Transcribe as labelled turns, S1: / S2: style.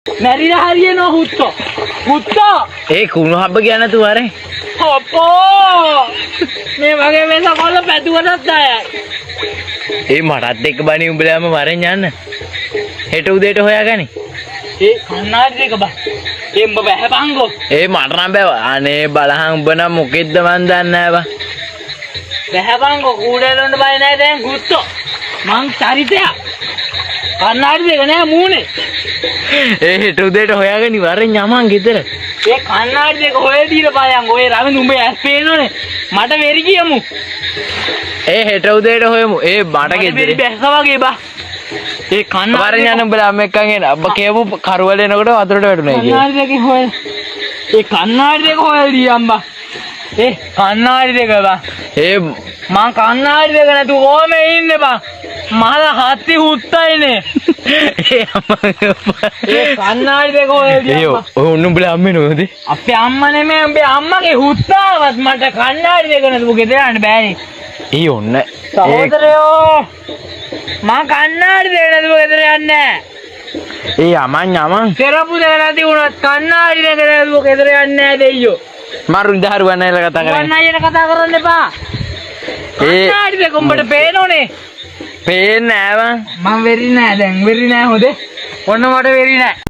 S1: මැරිලා හරියනවා හුත්තෝ. හුත්තෝ.
S2: ඒ කුණු හබ්බ කියන තු අර.
S1: අපෝ. මේ වගේ වෙස කොල්ල පැදුවටත් ආයයි.
S2: ඒ මටත් එක්ක බණි උඹලාම වරෙන් යන්න. හෙට උදේට හොයාගනි.
S1: ඒ කන්නාඩි දෙක බා. ඒ උඹ බහැපංගෝ.
S2: ඒ මට නම් බෑ. අනේ බලහන් උඹ නම් මොකෙද්ද මන් දන්නේ නෑ බා.
S1: බහැපංගෝ කූඩේලොන්ට බය නෑ දැන් හුත්තෝ. මං චරිතයක්. කන්නාඩි දෙක නෑ මූනේ.
S2: ඒ හෙට උදේට හොයාගනි වරෙන් යමන් ගෙදර.
S1: ඒ කන්නාඩි දෙක හොයලා දීලා බලයන්. ඔය රවිඳ උඹේ ඇස් පේනෝනේ. මට වෙරි කියමු.
S2: ඒ හෙට උදේට හොයමු. ඒ මට ගෙදර.
S1: වෙරි බැස්සා වගේ බා. ඒ කන්නාඩි
S2: වරෙන් යන්න උඹලා එක්කන් එන. අබ්බ කියමු කරවල එනකොට වතුරට වැටුණා කියලා.
S1: කන්නාඩි දෙක හොයලා. ඒ කන්නාඩි දෙක හොයලා දීයන් බා. ඒ කන්නාඩි දෙක බා.
S2: ඒ
S1: මං කන්නාඩි දෙක නැතු ඕම ඉන්නේ බා. මහල හත්ති හුත්තයිනේ.
S2: ඒ අම්මා
S1: ඒ කන්නාඩි දෙක හොයලා
S2: ඒ
S1: දීයන් බා.
S2: ඔය උඹලා අම්මේ නෝද?
S1: අපේ අම්මා නෙමෙයි උඹේ අම්මගේ හුත්තාවත් මට කන්නාඩි දෙක නැතුව ගෙදර යන්න බෑනේ.
S2: ඒ ඔන්න
S1: සහෝදරයෝ මං කන්නාඩි දෙක නැතුව ගෙදර යන්නේ නැහැ.
S2: ඒ යමන්
S1: තෙරපු දෙක නැති වුණත් කන්නාඩි දෙක නැතුව ගෙදර යන්නේ නැහැ දෙයියෝ.
S2: මරු දහරුවන් නැල කතා කරන්නේ.
S1: වන් අයියට කතා කරන්න එපා.
S2: ඒ
S1: කන්නාඩි දෙක උඹට පේනෝනේ.
S2: පේන්නේ නෑ
S1: මං වෙරි නෑ දැන් වෙරි නෑ හොදේ. ඔන්න මට වෙරි නෑ.